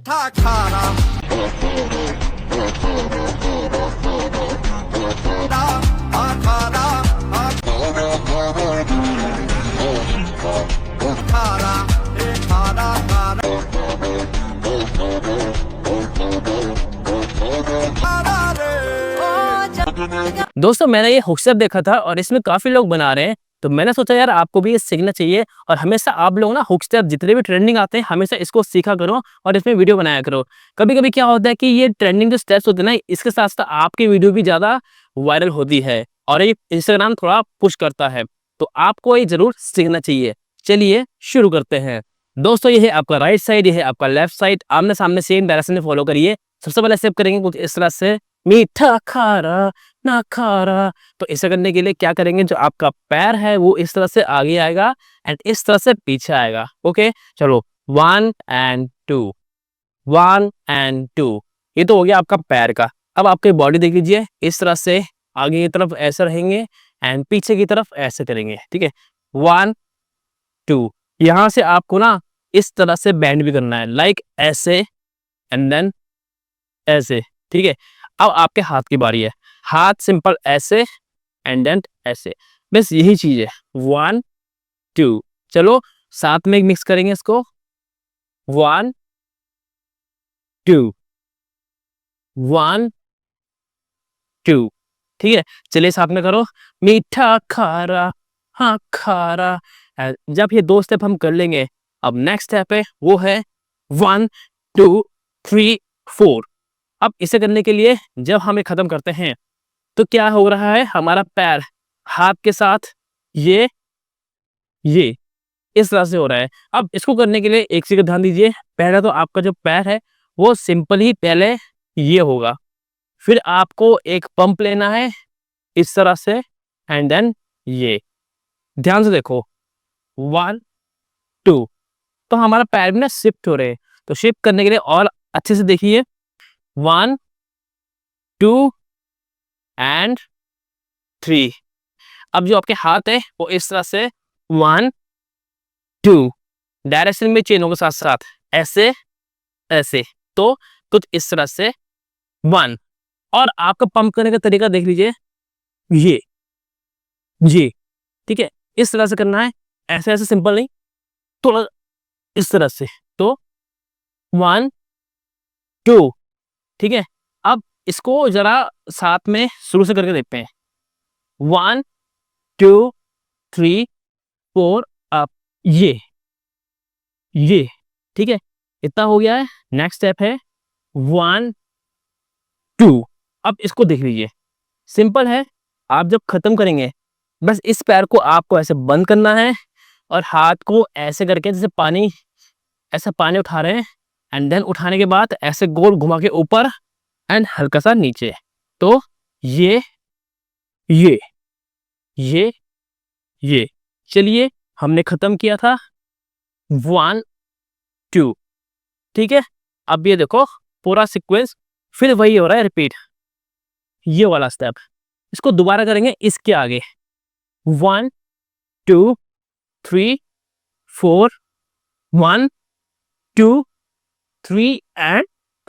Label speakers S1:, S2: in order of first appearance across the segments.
S1: मीठा खारा खारा खारा खारा खारा रे।
S2: दोस्तों मैंने ये हुक स्टेप देखा था और इसमें काफी लोग बना रहे हैं, तो मैंने सोचा यार आपको भी ये सीखना चाहिए। और हमेशा आप लोग ना हुक स्टेप जितने भी ट्रेंडिंग आते हैं हमेशा इसको सीखा करो और इसमें वीडियो बनाया करो। कभी कभी क्या होता है कि ये ट्रेंडिंग जो स्टेप्स होते हैं ना, इसके साथ साथ आपकी वीडियो भी ज्यादा वायरल होती है और ये इंस्टाग्राम थोड़ा पुश करता है, तो आपको ये जरूर सीखना चाहिए। चलिए शुरू करते हैं। दोस्तों ये है आपका राइट साइड, ये है आपका लेफ्ट साइड, आमने सामने सेम डायरेक्शन में फॉलो करिए। सबसे पहले स्टेप करेंगे कुछ इस तरह से, मीठा खारा ना खारा। तो इसे करने के लिए क्या करेंगे, जो आपका पैर है वो इस तरह से आगे आएगा एंड इस तरह से पीछे आएगा। ओके चलो, 1 and 2, 1 and 2। ये तो हो गया आपका पैर का। अब आपकी बॉडी देख लीजिए, इस तरह से आगे की तरफ ऐसे रहेंगे एंड पीछे की तरफ ऐसे करेंगे। ठीक है, 1 2। यहां से आपको ना इस तरह से बैंड भी करना है, लाइक ऐसे एंड देन ऐसे। ठीक है, अब आपके हाथ की बारी है। हाथ सिंपल ऐसे एंड देन ऐसे, बस यही चीज है। 1 2, चलो साथ में मिक्स करेंगे इसको। 1 2, 1 2। ठीक है, चलिए साथ में करो, मीठा खारा हाँ खारा। जब ये 2 स्टेप हम कर लेंगे, अब नेक्स्ट स्टेप है वो है 1 2 3 4। अब इसे करने के लिए जब हम ये खत्म करते हैं तो क्या हो रहा है, हमारा पैर हाथ के साथ ये इस तरह से हो रहा है। अब इसको करने के लिए एक चीज का ध्यान दीजिए, पहले तो आपका जो पैर है वो सिंपल ही पहले ये होगा, फिर आपको एक पंप लेना है इस तरह से एंड देन ये। ध्यान से देखो, 1 2, तो हमारा पैर भी ना शिफ्ट हो रहे हैं। तो शिफ्ट करने के लिए और अच्छे से देखिए, 1 2 एंड 3। अब जो आपके हाथ है वो इस तरह से 1 2, डायरेक्शन में चेन होगा साथ साथ, ऐसे ऐसे। तो कुछ इस तरह से 1। और आपका पंप करने का तरीका देख लीजिए, ये ठीक है, इस तरह से करना है, ऐसे ऐसे सिंपल नहीं, थोड़ा इस तरह से। तो 1 2। ठीक है, अब इसको जरा साथ में शुरू से करके देखते हैं। 1 2 3 4 अप, ये ठीक है, इतना हो गया है। नेक्स्ट स्टेप है 1 2। अब इसको देख लीजिए, सिंपल है। आप जब खत्म करेंगे बस इस पैर को आपको ऐसे बंद करना है और हाथ को ऐसे करके जैसे पानी, ऐसा पानी उठा रहे हैं एंड देन उठाने के बाद ऐसे गोल घुमा के ऊपर एंड हल्का सा नीचे। तो ये ये ये ये चलिए, हमने खत्म किया था 1 2। ठीक है, अब ये देखो पूरा सीक्वेंस फिर वही हो रहा है, रिपीट ये वाला स्टेप। इसको दोबारा करेंगे इसके आगे, 1 2 3 4, 1 2 3 एंड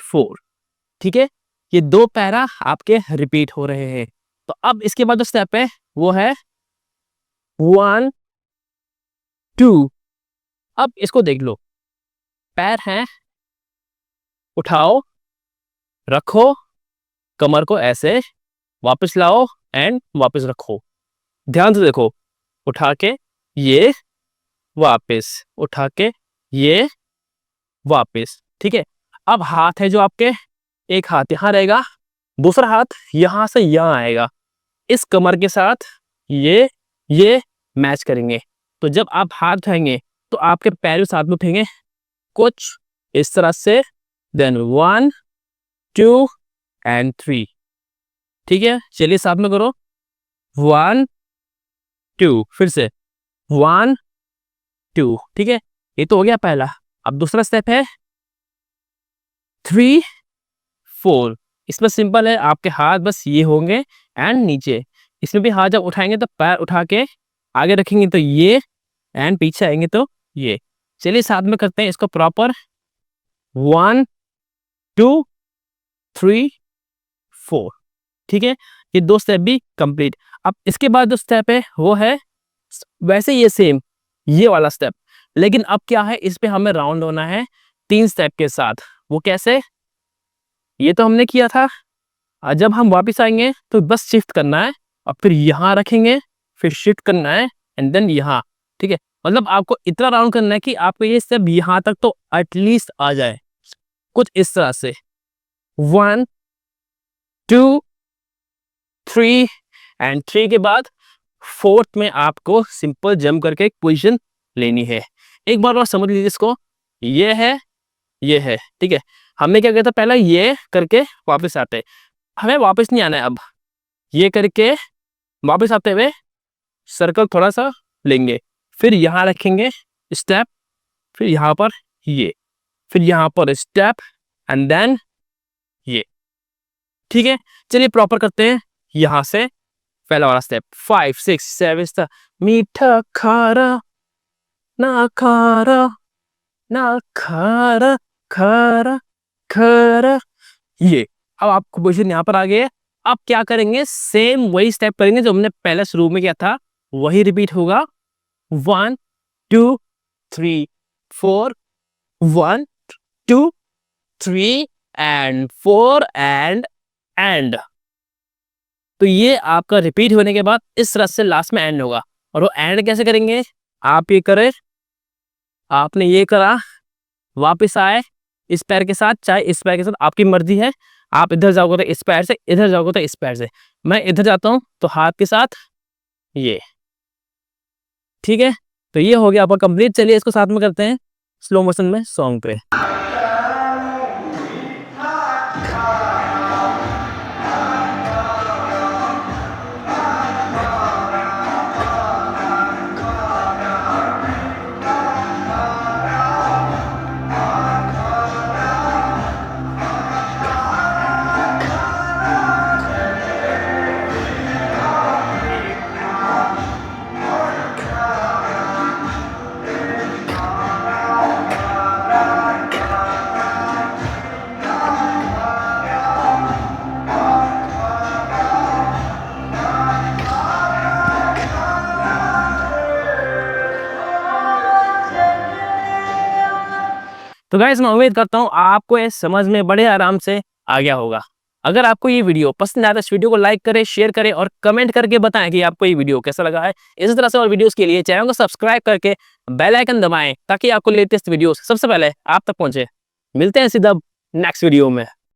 S2: 4। ठीक है, ये 2 पैरा आपके रिपीट हो रहे हैं। तो अब इसके बाद जो स्टेप है वो है 1 2। अब इसको देख लो, पैर हैं, उठाओ, रखो, कमर को ऐसे वापस लाओ एंड वापस रखो। ध्यान से देखो, उठा के ये वापस, उठा के ये वापस। ठीक है, अब हाथ है जो आपके, एक हाथ यहाँ रहेगा, दूसरा हाथ यहां से यहां आएगा, इस कमर के साथ ये मैच करेंगे। तो जब आप हाथ उठाएंगे तो आपके पैर भी साथ में उठेंगे कुछ इस तरह से, देन 1 2 एंड 3। ठीक है, चलिए साथ में करो, 1 2, फिर से 1 2। ठीक है, ये तो हो गया पहला। अब दूसरा स्टेप है 3 4। इसमें सिंपल है, आपके हाथ बस ये होंगे एंड नीचे। इसमें भी हाथ जब उठाएंगे तो पैर उठा के आगे रखेंगे तो ये एंड पीछे आएंगे तो ये। चलिए साथ में करते हैं इसको प्रॉपर, 1 2 3 4। ठीक है, ये 2 स्टेप भी कंप्लीट। अब इसके बाद जो स्टेप है वो है वैसे ये सेम ये वाला स्टेप, लेकिन अब क्या है, इस पे हमें राउंड होना है 3 स्टेप के साथ। वो कैसे, ये तो हमने किया था। जब हम वापस आएंगे तो बस शिफ्ट करना है और फिर यहाँ रखेंगे, फिर शिफ्ट करना है एंड देन यहाँ। ठीक है, मतलब आपको इतना राउंड करना है कि आपको ये स्टेप यहाँ तक तो एटलीस्ट आ जाए, कुछ इस तरह से। 1 2 3 एंड 3 के बाद 4th में आपको सिंपल जंप करके एक पोजीशन लेनी है। एक बार और समझ लीजिए इसको, ये है। ठीक है, हमने क्या किया था, पहले ये करके वापस आते, हमें वापस नहीं आना है। अब ये करके वापस आते हुए सर्कल थोड़ा सा लेंगे, फिर यहाँ रखेंगे स्टेप, फिर यहाँ पर ये, फिर यहाँ पर स्टेप एंड देन ये। ठीक है, चलिए प्रॉपर करते हैं। यहाँ से पहला वाला स्टेप 5 6 7 मीठा खारा ना खारा ना खारा खारा खारा, ये। अब आपको पोजीशन यहाँ पर आ गई है। अब क्या करेंगे, सेम वही स्टेप करेंगे जो हमने पहले शुरू में किया था, वही रिपीट होगा। 1 2 3 4 1 2 3 एंड 4 एंड। तो ये आपका रिपीट होने के बाद इस तरह से लास्ट में एंड होगा। और वो एंड कैसे करेंगे, आप ये करें, आपने ये करा, वापस आए इस पैर के साथ, चाहे इस पैर के साथ, आपकी मर्जी है। आप इधर जाओगे तो इस पैर से, इधर जाओगे तो इस पैर से। मैं इधर जाता हूं तो हाथ के साथ ये। ठीक है, तो ये हो गया आपका कंप्लीट। चलिए इसको साथ में करते हैं स्लो मोशन में सॉन्ग पे। तो गाइस मैं उम्मीद करता हूँ आपको ये समझ में बड़े आराम से आ गया होगा। अगर आपको ये वीडियो पसंद आया तो इस वीडियो को लाइक करें, शेयर करें और कमेंट करके बताएं कि आपको ये वीडियो कैसा लगा है। इसी तरह से और वीडियोस के लिए चैनल को सब्सक्राइब करके बेल आइकन दबाएं ताकि आपको लेटेस्ट वीडियोस सबसे पहले आप तक पहुंचे। मिलते हैं सीधा नेक्स्ट वीडियो में।